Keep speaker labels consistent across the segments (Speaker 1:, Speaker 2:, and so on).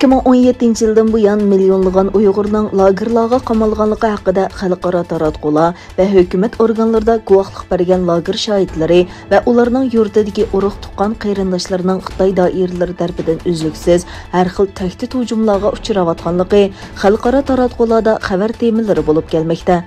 Speaker 1: 2017 yıldan bu yan milyonlagan Uyg'urning lagerlarga qamalganligi haqida xalqaro taratqular va hukumat organlarida guvohlik bergan lager shohidlari va ularning yurtidagi urug' tuqqan qarindoshlarining Xitoy doiralari tarafidan uzluksiz har xil tahdid hujumlarga uchrayotganligi xalqaro taratqularda xabar temalari bo'lib kelmoqda.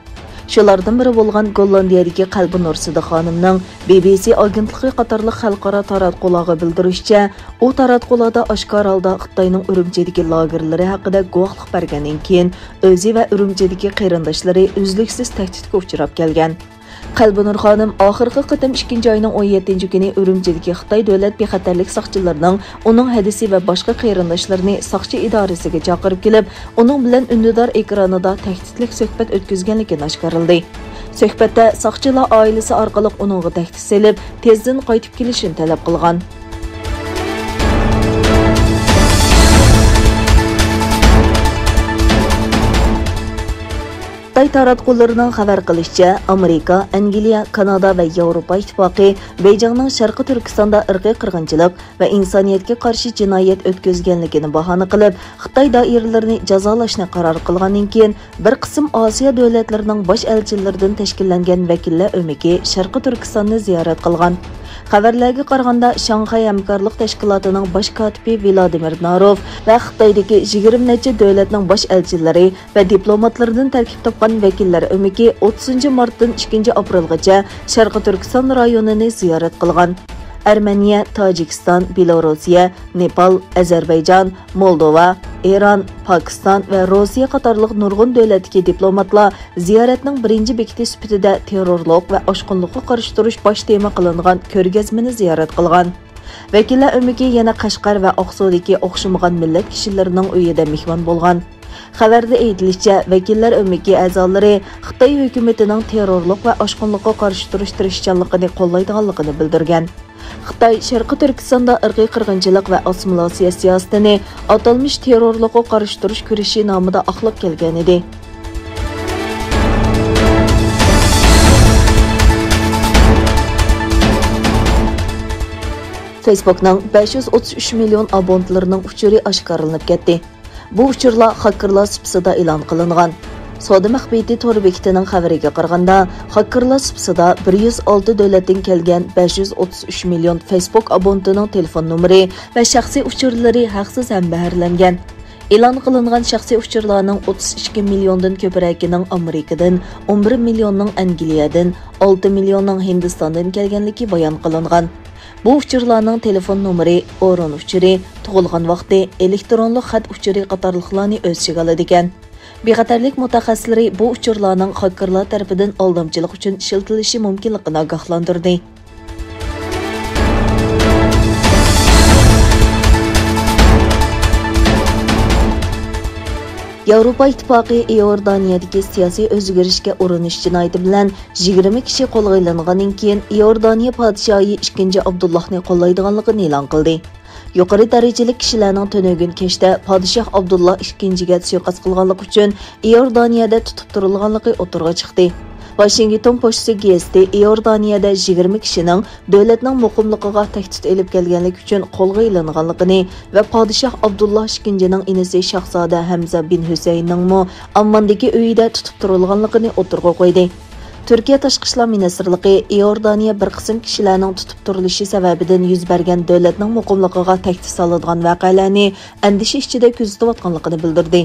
Speaker 1: Shulardan biri bo'lgan Gollandiyadagi Qalbi Nur Sidiqxonimning BBC agentligi qatorli xalqaro taratqularga bildirishicha, u taratqularda oshkor holda Xitoyning Urumchidagi lagerlari haqida guvohlik bergandan keyin o'zi va Urumchidagi qarindoshlari uzluksiz tahdidga uchrab kelgan. Qalbi Nur xonim oxirgi qitim 2-oyning 17-kuni Urumchidagi Xitoy davlat bexatarlik soqchilarining uning hadisi va boshqa qarindoshlarini soqchi idorasiga chaqirib kelib, uning bilan undidor ekranida tahdidlik suhbat o'tkazganligini oshkorildi. Suhbatda soqchilar oilasi orqali uningga tahdid selib, tezdan qaytib kelishini talab qilgan. Xitoy taratqullarining xabar qilishicha, Amerika, Angliya, Kanada va Yevropa ittifoqi Beyjingning Sharqi Turkistonda irqiy qirg'inchilik va insoniyatga qarshi jinoyat o'tkazganligini bahona qilib, Xitoy doiralarini jazolashni qaror qilgandan keyin bir qism Osiyo davlatlarining bosh elchilaridan tashkillangan vakillar o'miki Sharqi Turkistonni ziyorat qilgan. Xabarlarga qaraganda, Shanxay hamkorlik tashkilotining bosh kotibi Vladimir Narov va Xitoydagi 20 necha davlatning bosh elchilari va diplomatlaridan tarkib topgan vakillar o'miki 30 martdan 2 aprelgacha Sharqi Turkiston rayonini ziyorat qilgan. Armeniya, Tojikiston, Belorussiya, Nepal, Ozarbayjon, Moldova, Eron, Pokiston va Rossiya qatorliq nurg'un davlatdagi diplomatlar ziyoratning birinchi bekiti sifatida terrorlik va oshqinlikqa qarshi turish bosh tema qilingan ko'rgazmani ziyorat qilgan. Vakillar o'miki yana Qashqar va Oqsuvdagi o'xshamagan millat kishilarining uyida mehmon bo'lgan. Xabarda aytilishicha, vakillar o'miki a'zolari Xitoy hukumatining terrorlik va oshqinlikqa qarshi turish tirishchanligini qo'llaydiganligini bildirgan. Xitoy Sharqi Turkistonda irqiy qirg'inchilik va assimilyatsiya siyosatini atalmish terrorlikqa qarshi turish kurashi nomida oqlab kelgan edi. Facebook'ning 533 million abonentlarining uchuri oshkorlanib ketdi. Bu uchurlar xakerlar sifatida e'lon qilingan. Savdo maxbiyati to'ri bekitining xabariga qaraganda, xakerlar sifatida 106 davlatdan kelgan 533 million Facebook abonentining telefon nomeri va shaxsiy uchurlari haqsiz ham baharlangan. E'lon qilingan shaxsiy uchurlarning 32 milliondan ko'proqining Amerikadan, 11 millionning Angliyadan, 6 millionning Hindistondan kelganligi bayon qilingan. Bu uchurlarning telefon nomeri, o'rin uchuri, tug'ilgan vaqti, elektronlik xat uchuri qatorliqlarni o'z ichiga oladi ekan. Bexatarlik mutaxassislari bu uchurlarning xakerlar tarafidan aldamchilik uchun ishlatilishi mumkinligini ogohlantirdi. Yevropa ittifoqi Iordaniyadagi siyosiy o'zgarishga urinish jinoyati bilan 20 kishi qo'lga olingandan keyin Iordaniya podshohi 2 Abdullohni qo'llaydiganligini e'lon qildi. Yuqori darajali kishilarning tunugun kechda podshoh Abdullah 2-ga suiqasd qilganlik uchun Iordaniyada tutib turilganligi o'tirg'a chiqdi. Washington Post'i gazeti Iordaniyada 20 kishining davlatning muqimligiga tahdid elib kelganlik uchun qo'lga olinganligini va podshoh Abdullah 2-ning inisi Shahzoda Hamza bin Husaynning Ammondagi uyida tutib turilganligini o'tirg'a qo'ydi. Turkiya Tashqi ishlar ministrligi Iordaniya bir qism kishilarning tutib turilishi sababidan yuz bergan davlatning muqimligiga tahdid soladigan voqealarni andisha ichida kuzatayotganligini bildirdi.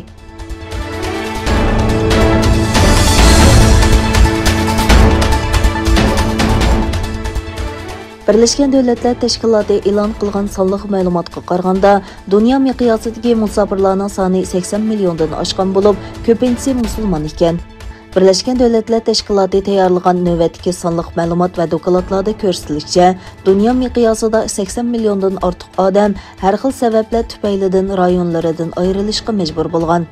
Speaker 1: Birlashgan Davlatlar Tashkiloti e'lon qilgan sonliq ma'lumotga qaraganda, dunyo miqyosidagi musofirlarning soni 80 milliondan oshgan bo'lib, ko'pincha musulmon ekan. Birlashgan Davlatlar Tashkiloti tayyorlagan navbatdagi sonliq ma'lumot va dokladlarda ko'rsatilishicha, dunyo miqyosida 80 milliondan ortiq odam har xil sabablar tufaylidan rayonlaridan ayrilishga majbur bo'lgan.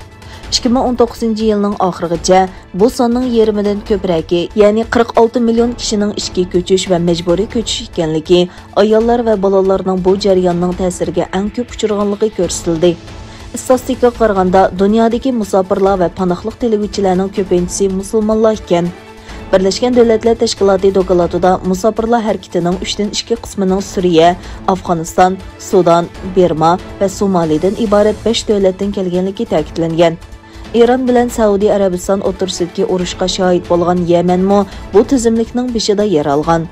Speaker 1: 2019-yilning oxirigacha bu sonning yarmidan ko'proqi, ya'ni 46 million kishining ishga ko'chish va majburiy ko'chish ekanligi, ayollar va bolalarning bu jarayonning ta'siriga eng ko'p uchraganligi ko'rsatildi. Statistikaga qaraganda, dunyodagi musofirlar va panohlik tilaguvchilarning ko'pinchisi musulmonlar ekan. Birleşken Devletler Teşkilatı dokladida musafirlar hareketining 3dan 2 qismining Suriya, Afg'oniston, Sudan, Birma va Somalidan iborat 5 davlatdan kelganligi ta'kidlangan. İran bilan Saudiya Arabiston o'rtasidagi urushga shohid bo'lgan Yamanmo bu tizimlikning beshida yer olgan.